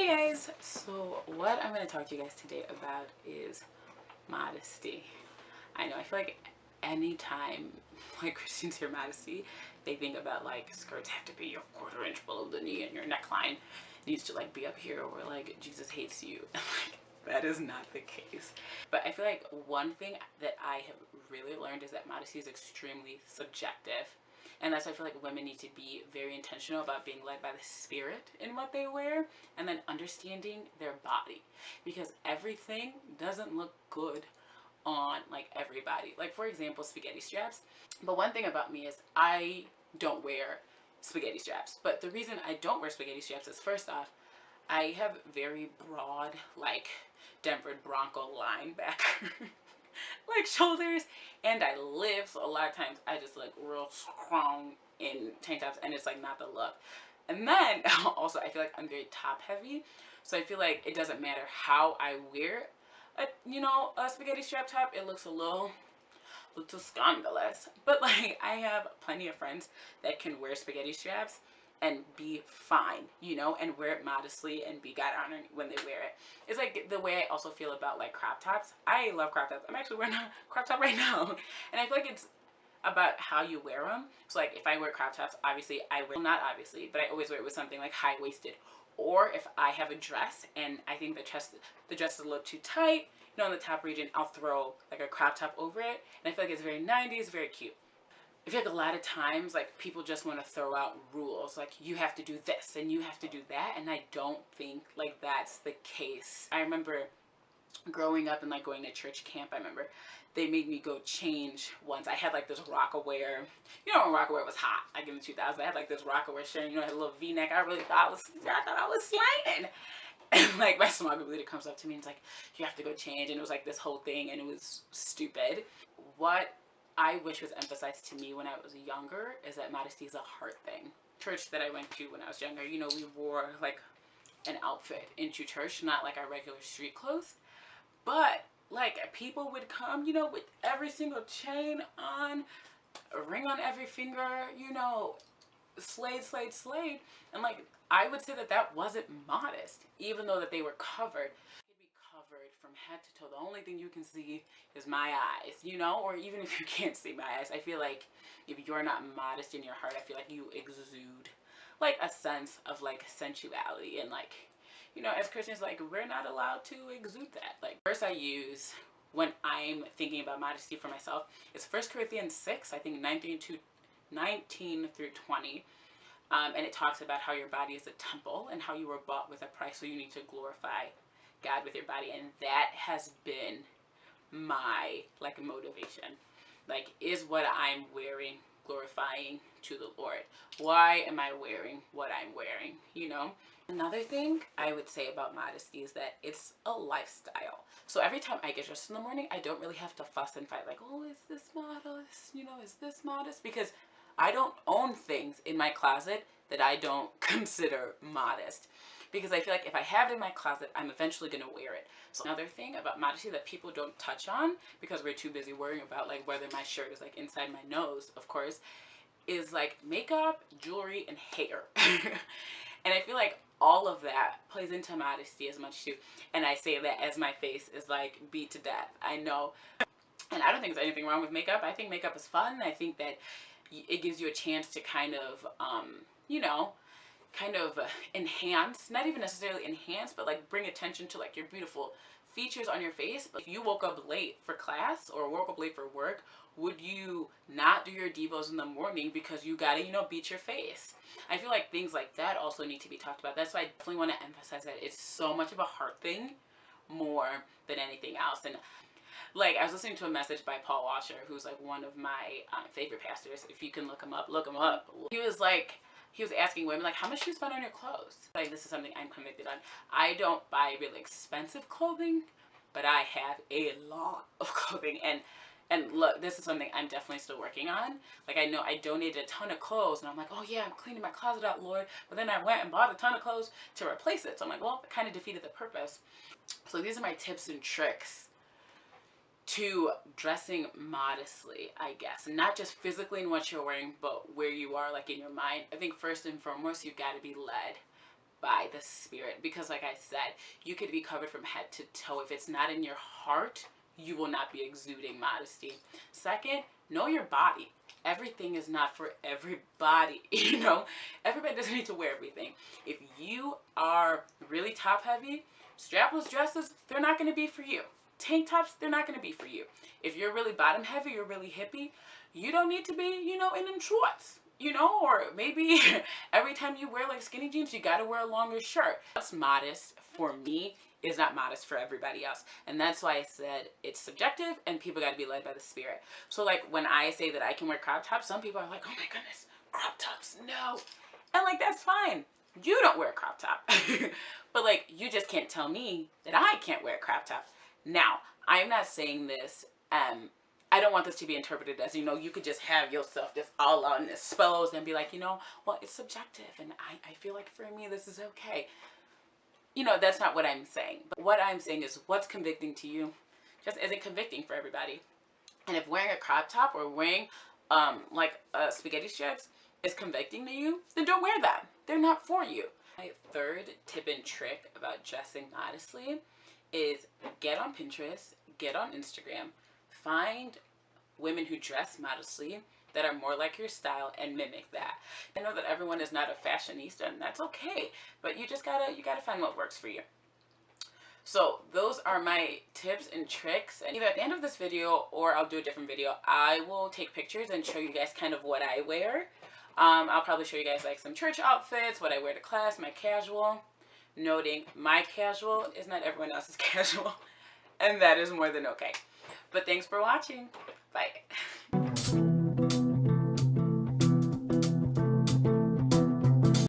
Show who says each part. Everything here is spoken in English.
Speaker 1: Guys, so what I'm going to talk to you guys today about is modesty. I know, I feel like anytime like Christians hear modesty, they think about like skirts have to be your quarter inch below the knee and your neckline needs to like be up here, or like Jesus hates you. Like, that is not the case. But I feel like one thing that I have really learned is that modesty is extremely subjective. And that's why I feel like women need to be very intentional about being led by the spirit in what they wear, and then understanding their body, because everything doesn't look good on like everybody. Like, for example, spaghetti straps. But one thing about me is I don't wear spaghetti straps. But the reason I don't wear spaghetti straps is, first off, I have very broad, like Denver Bronco linebacker like shoulders, and I live, so a lot of times I just look real strong in tank tops, and it's like not the look. And then also I feel like I'm very top heavy, so I feel like it doesn't matter how I wear a spaghetti strap top, it looks a little scandalous. But like, I have plenty of friends that can wear spaghetti straps and be fine, and wear it modestly and be God honoring when they wear it. It's like the way I also feel about like crop tops. I love crop tops. I'm actually wearing a crop top right now. And I feel like it's about how you wear them. So like, if I wear crop tops, obviously I wear, well, not obviously, but I always wear it with something like high-waisted. Or if I have a dress and I think the dress is a little too tight, in the top region, I'll throw like a crop top over it. And I feel like it's very 90s, very cute. I feel like a lot of times, like, people just want to throw out rules, like you have to do this and you have to do that, and I don't think like that's the case. I remember growing up and like going to church camp. I remember they made me go change once. I had like this Rockaware, when Rockaware was hot, like in the 2000s. I had like this Rockaware shirt, I had a little V-neck. I thought I was slaying. And like, my small group leader comes up to me and it's like, you have to go change, and it was like this whole thing, and it was stupid. What I wish was emphasized to me when I was younger is that modesty is a heart thing. Church that I went to when I was younger, we wore like an outfit into church, not like our regular street clothes. But like, people would come, with every single chain on, a ring on every finger, slayed. And like, I would say that that wasn't modest, even though that they were covered. Could be covered from head to toe. The only thing you can see is my eyes, or even if you can't see my eyes, I feel like if you're not modest in your heart, I feel like you exude like a sense of like sensuality. And like, as Christians, like, we're not allowed to exude that. Like, verse I use when I'm thinking about modesty for myself is 1 Corinthians 6, I think 19 through 20. And it talks about how your body is a temple and how you were bought with a price, so you need to glorify God with your body. And that has been my like motivation. Like, is what I'm wearing glorifying to the Lord? Why am I wearing what I'm wearing? Another thing I would say about modesty is that it's a lifestyle. So every time I get dressed in the morning, I don't really have to fuss and fight like, oh, is this modest? Is this modest? Because I don't own things in my closet that I don't consider modest. Because I feel like if I have it in my closet, I'm eventually going to wear it. So another thing about modesty that people don't touch on, because we're too busy worrying about like whether my shirt is like inside my nose, of course, is like makeup, jewelry, and hair. And I feel like all of that plays into modesty as much too. And I say that as my face is like beat to death. I know. And I don't think there's anything wrong with makeup. I think makeup is fun. I think that it gives you a chance to kind of, enhance, not even necessarily enhance, but like bring attention to like your beautiful features on your face. But if you woke up late for class or woke up late for work, would you not do your devos in the morning because you gotta, beat your face? I feel like things like that also need to be talked about. That's why I definitely want to emphasize that it's so much of a heart thing more than anything else. And like, I was listening to a message by Paul Washer, who's like one of my favorite pastors. If you can look him up, look him up. He was asking women like, how much do you spend on your clothes? Like, this is something I'm convicted on. I don't buy really expensive clothing, but I have a lot of clothing. And look, this is something I'm definitely still working on. Like, I know I donated a ton of clothes, and I'm like, oh yeah, I'm cleaning my closet out, Lord. But then I went and bought a ton of clothes to replace it. So I'm like, well, it kind of defeated the purpose. So these are my tips and tricks to dressing modestly, I guess. Not just physically in what you're wearing, but where you are, like in your mind. I think first and foremost, you've got to be led by the Spirit, because like I said, you could be covered from head to toe. If it's not in your heart, you will not be exuding modesty. Second, know your body. Everything is not for everybody. You know, everybody doesn't need to wear everything. If you are really top heavy, strapless dresses, they're not going to be for you. Tank tops, they're not going to be for you. If you're really bottom heavy, you're really hippie, you don't need to be, you know, in them shorts, you know, or maybe every time you wear like skinny jeans, you got to wear a longer shirt. What's modest for me is not modest for everybody else. And that's why I said it's subjective and people got to be led by the Spirit. So like when I say that I can wear crop tops, some people are like, oh my goodness, crop tops, no. And like, that's fine. You don't wear a crop top. But like, you just can't tell me that I can't wear a crop top. Now, I'm not saying this, I don't want this to be interpreted as, you know, you could just have yourself just all on exposed and be like, you know, well, it's subjective and I feel like for me this is okay. You know, that's not what I'm saying. But what I'm saying is what's convicting to you just isn't convicting for everybody. And if wearing a crop top or wearing like spaghetti strips is convicting to you, then don't wear them. They're not for you. My third tip and trick about dressing modestly is get on Pinterest, get on Instagram, find women who dress modestly that are more like your style and mimic that. I know that everyone is not a fashionista and that's okay, but you gotta find what works for you. So those are my tips and tricks, and either at the end of this video or I'll do a different video, I will take pictures and show you guys kind of what I wear. I'll probably show you guys like some church outfits, what I wear to class, my casual. Noting my casual is not everyone else's casual, and that is more than okay. But thanks for watching. Bye.